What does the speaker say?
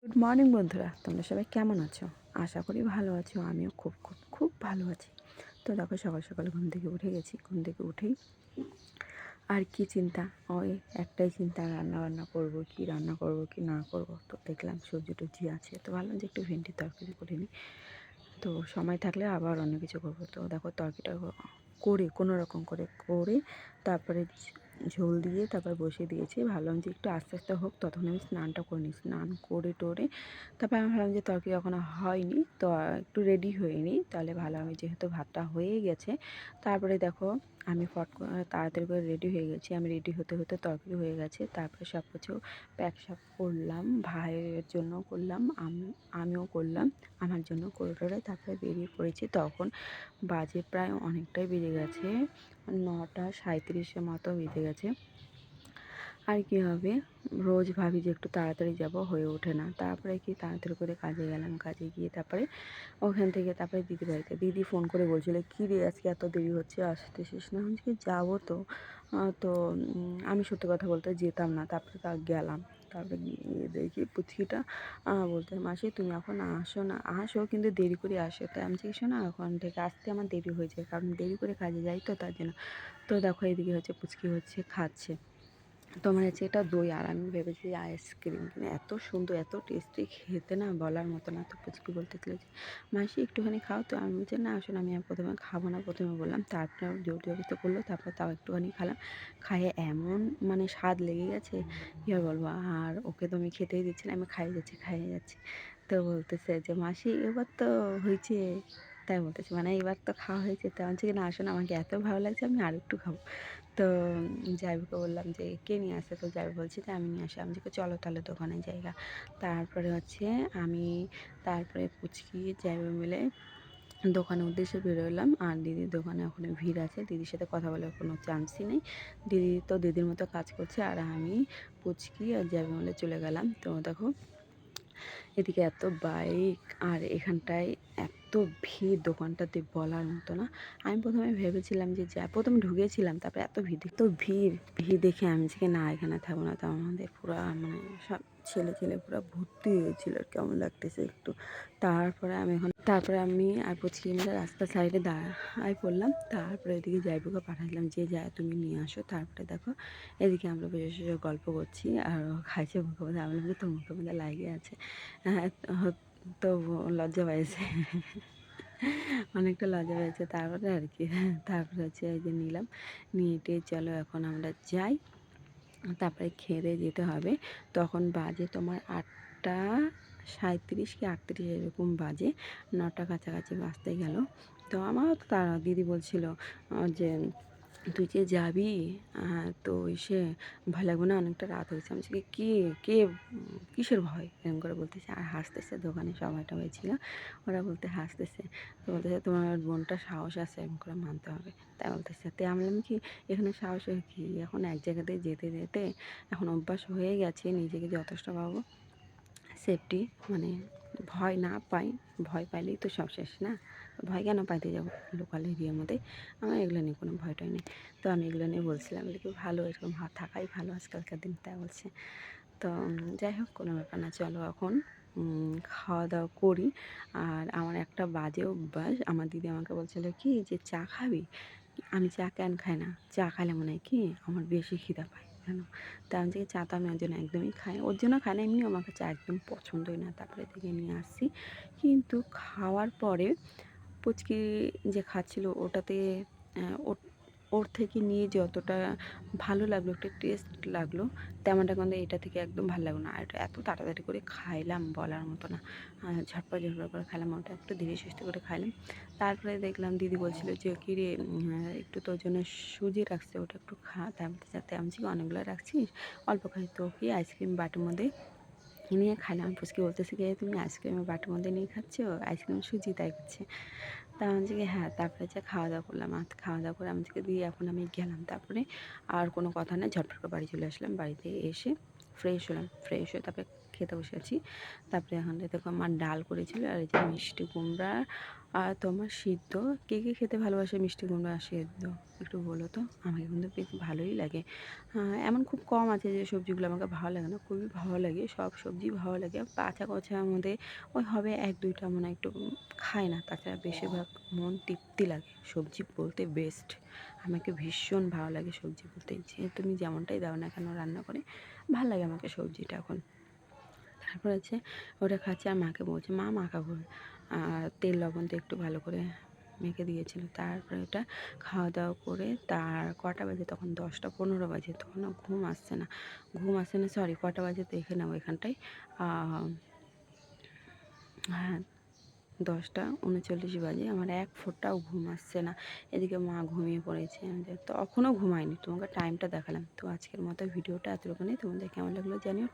Good morning বন্ধুরা, তোমরা সবাই কেমন আছো? আশা করি ভালো আছো। আমিও খুব খুব খুব ভালো আছি। তো দেখো, সকাল সকাল ঘুম থেকে উঠে গেছি। ঘুম থেকে উঠেই আর কি চিন্তা, ওই একটাই চিন্তা, রান্না বান্না করবো, কি রান্না করব কি না করব। তো দেখলাম সবজি টবজি আছে, তো ভাবলাম যে একটু ভেন্ডির তরকারি করে নিই। তো সময় থাকলে আবার অন্য কিছু করবো। তো দেখো, তরকারিটা করে কোনো রকম করে তারপরে ঝোল দিয়ে তারপর বসিয়ে দিয়েছি। ভাবলাম যে একটু আস্তে আস্তে হোক, ততক্ষণ আমি স্নানটা করে নিই। স্নান করে টোরে তারপর আমি ভাবলাম যে তরকারি এখনও হয়নি, তো একটু রেডি হয়ে নিই, তাহলে ভালো হবে। যেহেতু ভাতটা হয়েই গেছে, তারপরে দেখো আমি তাড়াতাড়ি করে রেডি হয়ে গেছি। আমি রেডি হতে হতে তরকারি হয়ে গেছে। তারপরে সব কিছু প্যাক স্যাক করলাম, ভাইয়ের জন্য করলাম, আমিও করলাম আমার জন্য করে টোরে তারপরে বেরিয়ে পড়েছি। তখন বাজে প্রায় অনেকটাই বেজে গেছে, 9:37 মতো বেজে গেছে। আর কী হবে, রোজ ভাবি যে একটু তাড়াতাড়ি যাব, হয়ে ওঠে না। তারপরে কি তাড়াতাড়ি করে কাজে গেলাম। কাজে গিয়ে তারপরে ওখান থেকে তারপরে দিদি বাড়িতে, দিদি ফোন করে বলছিল, কী রে আজকে এত দেরি হচ্ছে, আসতেছিস না? আমি কি যাবো তো। তো আমি সত্যি কথা বলতে যেতাম না, তারপরে তা গেলাম। তারপরে গিয়ে দেখি পুচকিটা বলতে, মাসি তুমি এখন আসো না, আসো কিন্তু দেরি করে আসো। তাই আমি চিকিৎসা না, ওখান থেকে আসতে আমার দেরি হয়ে যায়, কারণ দেরি করে কাজে যাই তো, তার জন্য। তো দেখো এদিকে হচ্ছে পুচকি হচ্ছে খাচ্ছে। তোমার হচ্ছে এটা দই, আর আমি ভেবেছি আইসক্রিম কিনে, এত সুন্দর এত টেস্টি খেতে না বলার মতো না। তো পুচকি বলতেছিল যে মাসি একটুখানি খাও। তো আমি বলছি না, আসলে আমি প্রথমে খাবো না, প্রথমে বললাম। তারপরে জোর জবরদস্তি করলো, তারপর তাও একটুখানি খেলাম। খাইয়ে এমন মানে স্বাদ লেগে গেছে, কী আর বলবো। আর ওকে তো আমি খেতেই দিচ্ছি না, আমি খাইয়ে যাচ্ছি। তো বলতেছে যে মাসি এবার তো হয়েছে, তাই বলতেছে, মানে এবার তো খাওয়া হয়েছে। তো আমি বলছি না, আসলে আমাকে এত ভালো লাগছে, আমি আর একটু খাবো। তো জাইবুকে বললাম যে কে নিয়ে আসে, তো জাইবু বলছে যে আমি নিয়ে আসি। আমি যে চলো তাহলে দোকানে জায়গা। তারপরে হচ্ছে আমি, তারপরে পুচকি জাইবু মিলে দোকানের উদ্দেশ্যে বেরোলাম। আর দিদির দোকানে ওখানে ভিড় আছে, দিদির সাথে কথা বলার কোনো চান্সই নেই। দিদি তো দিদির মতো কাজ করছে, আর আমি পুচকি আর জাইবু মিলে চলে গেলাম। তো দেখো এদিকে এত বাইক, আর এখানটায় এত ভিড় দোকানটাতে বলার মতো না। আমি প্রথমে ভেবেছিলাম যে প্রথমে ঢুকেছিলাম, তারপরে এত ভিড় দেখে আমি যে না এখানে থাকবো না। তো আমাদের পুরো মানে সব ছেলে পুরো ভর্তি হয়েছিল, কেমন লাগতেছে একটু। তারপরে আমি আর পুচকি মিলে রাস্তার সাইডে দাঁড়াই পড়লাম। তারপরে এদিকে জাইবুকে পাঠালাম যে যায় তুমি নিয়ে আসো। তারপরে দেখো এদিকে আমরা বসে গল্প করছি, আর ও খাইছে মুখে মধ্যে। আমি বললাম যে তোর মুখের মধ্যে লাগিয়ে আছে। হ্যাঁ, তো লজ্জা পেয়েছে, অনেকটা লজ্জা পেয়েছে। তারপরে আর কি, তারপরে হচ্ছে এই যে নিলাম, নিয়ে টিয়ে চলো এখন আমরা যাই। তারপরে খেয়ে দিয়ে যেতে হবে। তখন বাজে তোমার 8:37 কি 38 এরকম বাজে, 9টা কাছাকাছি বাজতে গেল। তো আমারও তো তারা, দিদি বলছিল যে তুই যে যাবি, তো এসে ভয় লাগবে না, অনেকটা রাত হয়েছে। আমি বলছি কে কে কিসের ভয়, এরকম করে বলতেছে। আর হাসতেছে, দোকানে সবাই টবাই ছিল, ওরা হাসতেছে। তো বলতেছে তোমার বোনটা সাহস আছে, এরকম করে মানতে হবে, তাই বলতেছে। তাই আমি বললাম কি এখানে সাহসের কি, এখন এক জায়গাতে যেতে যেতে এখন অভ্যাস হয়ে গেছে, নিজেকে যথেষ্ট পাবো সেফটি, মানে ভয় না পাই, ভয় পাইলেই তো সব শেষ না। ভয় কেন পাইতে যাবো লোকাল এরিয়ার মধ্যে, আমার এগুলো নিয়ে কোনো ভয়টাই নেই। তো আমি এগুলো নিয়ে বলছিলাম কি ভালো, এরকম থাকাই ভালো আজকালকার দিন, তাই বলছে। তো যাই হোক, কোনো ব্যাপার না, চলো এখন খাওয়া দাওয়া করি। আর আমার একটা বাজে অভ্যাস, আমার দিদি আমাকে বলছিল কি যে চা খাবি, আমি চা কেন খাই না, চা খাইলে মনে হয় কি আমার বেশি খিদা পায় কেন। তা আমি যে চা তো আমি ওর জন্য একদমই খাই, ওর জন্য খাই না, এমনি আমাকে চা একদম পছন্দই না। তারপরে থেকে নিয়ে আসছি, কিন্তু খাওয়ার পরে পুচকি যে খাচ্ছিল ওটাতে ওর ওর থেকে নিয়ে যতটা ভালো লাগলো, একটা টেস্ট লাগলো, তেমনটা কিন্তু এটা থেকে একদম ভালো লাগলো না। আর এটা এত তাড়াতাড়ি করে খাইলাম বলার মতো না, ঝটপট করে খাইলাম, ওটা একটু ধীরে সুস্থে করে খাইলাম। তারপরে দেখলাম দিদি বলছিল যে কী রে, একটু তোর জন্য সুজি রাখছে, ওটা একটু খা। তার মধ্যে যাতে আমি যে অনেকগুলো রাখছিস, অল্প খাই। তো কি আইসক্রিম বাটির মধ্যে নিয়ে খাইলাম। পুচকি বলতেছে কি তুমি আইসক্রিমের বাটির মধ্যে নিয়ে খাচ্ছ, আইসক্রিম সুজি তাই করছে। তা আমি যে হ্যাঁ। তারপরে যে খাওয়া দাওয়া করলাম, আর খাওয়া দাওয়া করে আমি যে দিয়ে এখন আমি গেলাম। তারপরে আর কোনো কথা না, ঝটপট করে বাড়ি চলে আসলাম। বাড়িতে এসে ফ্রেশ হলাম, ফ্রেশ হয়ে তারপরে খেতে বসে আছি। তারপরে এখন দেখো আমার ডাল করেছিল, আর এই যে মিষ্টি কুমড়া আর তোমার সিদ্ধ। কে কে খেতে ভালোবাসে মিষ্টি কুমড়া আর সিদ্ধ একটু বলো তো। আমাকে কিন্তু বেশ ভালোই লাগে। এমন খুব কম আছে যে সবজিগুলো আমাকে ভালো লাগে না, খুবই ভালো লাগে, সব সবজি ভালো লাগে। বাছা কচার মধ্যে ওই হবে এক দুইটা মনে হয় একটু খাই না, তাছাড়া বেশিরভাগ মন তৃপ্তি লাগে। সবজি বলতে বেস্ট, আমাকে ভীষণ ভালো লাগে সবজি বলতে। যে তুমি যেমনটাই দাও না কেন রান্না করে, ভালো লাগে আমাকে সবজিটা এখন। তারপর হচ্ছে ওটা খাচ্ছে, আর মাকে বলছে মা মাখাবো, আর তেল লবণ তো একটু ভালো করে মেখে দিয়েছিল। তারপরে ওটা খাওয়া দাওয়া করে তার কটা বাজে তখন 10টা 15 বাজে, তখন ঘুম আসছে না সরি কটা বাজে দেখে নাও এখানটায়। হ্যাঁ, 10টা 39 বাজে, আমার এক ফোঁটাও ঘুম আসছে না। এদিকে মা ঘুমিয়ে পড়েছে, তখনও ঘুমায়নি, তোমাকে টাইমটা দেখালাম। তো আজকের মতো ভিডিওটা এতটুকুনি, তোমাদের কেমন লাগলো জানিও।